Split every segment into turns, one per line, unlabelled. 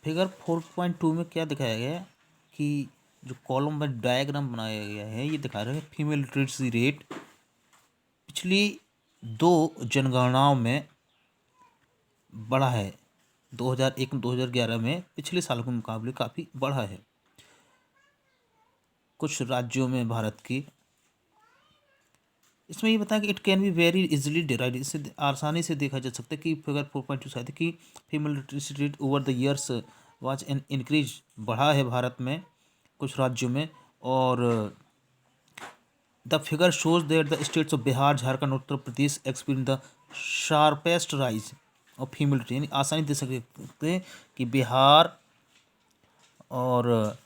Figure 4.2 में क्या दिखाया गया है कि जो कॉलम में डायग्राम बनाया गया है ये दिखा रहा है फीमेल लिटरेसी रेट पिछली 2 जनगणनाओं में बढ़ा है। 2001 2011 में पिछले साल के मुकाबले काफ़ी बढ़ा है कुछ राज्यों में भारत की। इसमें ये बताया कि it can be very easily derive, इससे आसानी से देखा जा सकता है कि फिगर 4.2 शायद कि female literacy rate over the years was an increase, बढ़ा है भारत में कुछ राज्यों में। और the figure shows that the states of Bihar Jharkhand Uttar Pradesh experience the sharpest rise of female literacy, यानी आसानी दे सकते हैं कि बिहार और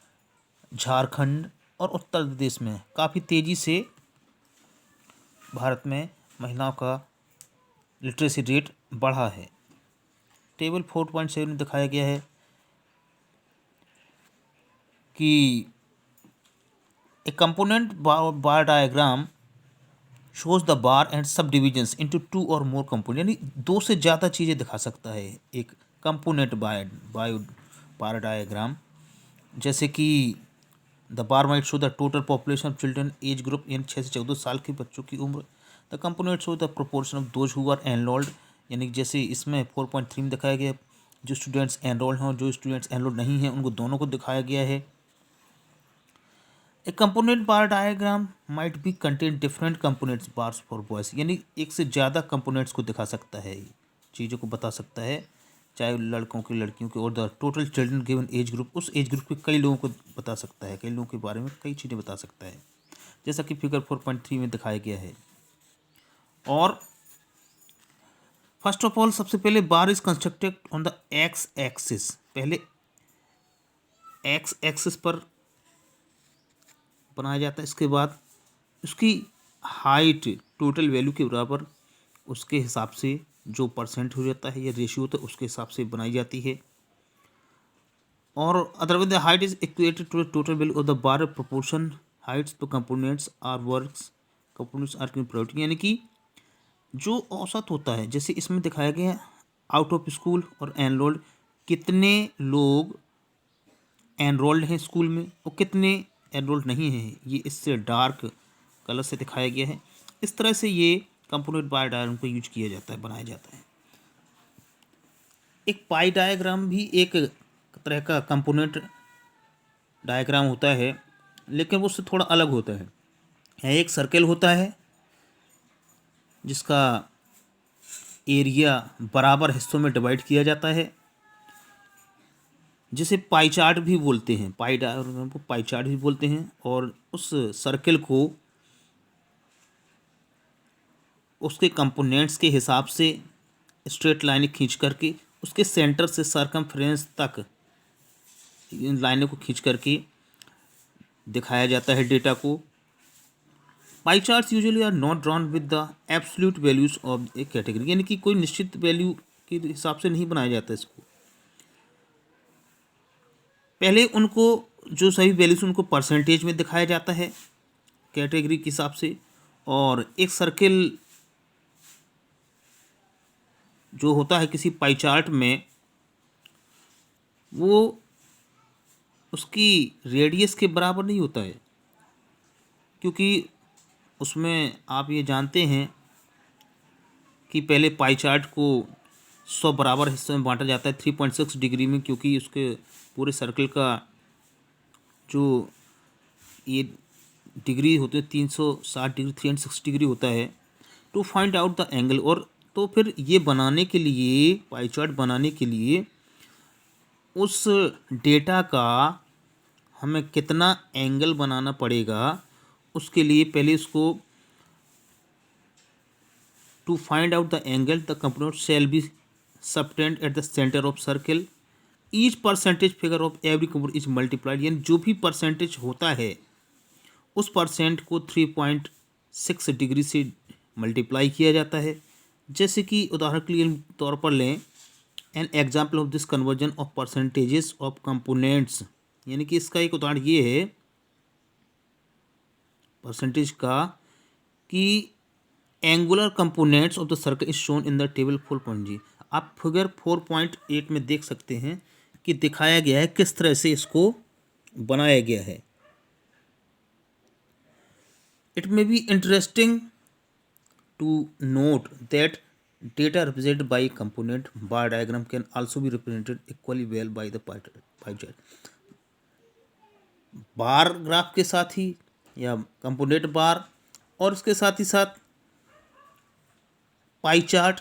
झारखंड और उत्तर प्रदेश में काफ़ी तेज़ी से भारत में महिलाओं का लिटरेसी रेट बढ़ा है। टेबल 4.7 में दिखाया गया है कि ए component bar diagram shows the bar and सब डिविजन्स इनटू 2 और मोर कंपोनेंट, यानी 2 से ज़्यादा चीज़ें दिखा सकता है एक कंपोनेंट बार डायग्राम। जैसे कि the bar might show the total population of children age group, यानी 6 से 14 साल के बच्चों की उम्र। The component show the proportion of those who are enrolled, यानी जैसे इसमें 4.3 में दिखाया गया जो स्टूडेंट्स एनरोल्ड हैं और जो स्टूडेंट्स एनरोल्ड नहीं हैं उनको दोनों को दिखाया गया है। ए component bar diagram might be contain different components bars for boys, यानी एक से ज़्यादा कंपोनेंट्स को दिखा सकता है, चीज़ों को बता सकता है, चाहे लड़कों के लड़कियों के, और the total children given age group, उस एज ग्रुप के कई लोगों को बता सकता है, कई लोगों के बारे में कई चीज़ें बता सकता है, जैसा कि फिगर 4.3 में दिखाया गया है। और फर्स्ट ऑफ ऑल सबसे पहले bar is constructed on the x axis, पहले एक्स एक्सिस पर बनाया जाता है, इसके बाद उसकी हाइट टोटल वैल्यू के बराबर उसके हिसाब से जो परसेंट हो जाता है या रेशियो होता है उसके हिसाब से बनाई जाती है। और otherwise the height is equated to the total value of the bar proportion heights to components are works components are priority, यानी कि जो औसत होता है, जैसे इसमें दिखाया गया आउट ऑफ स्कूल और एनरोल्ड, कितने लोग एनरोल्ड हैं स्कूल में और कितने एनरोल्ड नहीं हैं, ये इससे डार्क कलर से दिखाया गया है। इस तरह से ये कंपोनेंट बार डायग्राम को यूज किया जाता है, बनाया जाता है। एक पाई डायग्राम भी एक तरह का कंपोनेंट डायग्राम होता है, लेकिन वो उससे थोड़ा अलग होता है। एक सर्कल होता है जिसका एरिया बराबर हिस्सों में डिवाइड किया जाता है, जिसे पाई चार्ट भी बोलते हैं, पाई डायग्राम को पाई चार्ट भी बोलते हैं। और उस सर्कल को उसके कंपोनेंट्स के हिसाब से स्ट्रेट लाइन खींच करके उसके सेंटर से सरकमफ्रेंस तक इन लाइनों को खींच करके दिखाया जाता है डेटा को। Pie charts usually are not drawn with the absolute values of a category, यानी कि कोई निश्चित वैल्यू के हिसाब से नहीं बनाया जाता इसको, पहले उनको जो सही वैल्यूज उनको परसेंटेज में दिखाया जाता है कैटेगरी के हिसाब से। और एक सर्किल जो होता है किसी पाई चार्ट में, वो उसकी रेडियस के बराबर नहीं होता है, क्योंकि उसमें आप ये जानते हैं कि पहले पाई चार्ट को 100 बराबर हिस्सों में बांटा जाता है 3.6 डिग्री में, क्योंकि उसके पूरे सर्कल का जो ये डिग्री होते हैं 360 डिग्री 360 डिग्री होता है, to find out the angle. और तो फिर ये बनाने के लिए, पाई चार्ट बनाने के लिए उस डेटा का हमें कितना एंगल बनाना पड़ेगा, उसके लिए पहले उसको to find out the angle the component shall be subtended at the centre of circle, each percentage figure of every component is multiplied, यानी जो भी परसेंटेज होता है उस परसेंट को 3.6 डिग्री से मल्टीप्लाई किया जाता है। जैसे कि उदाहरण के लिए तौर पर लें an example of this conversion of percentages of components, यानी कि इसका एक उदाहरण ये है परसेंटेज का कि angular components of the circle is shown in the table 4.0। आप फिगर 4.8 में देख सकते हैं कि दिखाया गया है किस तरह से इसको बनाया गया है। It may be interesting to note that data represented by component bar diagram can also be represented equally well by the pie chart। Bar graph के साथ ही या कंपोनेंट बार और उसके साथ ही साथ पाई चार्ट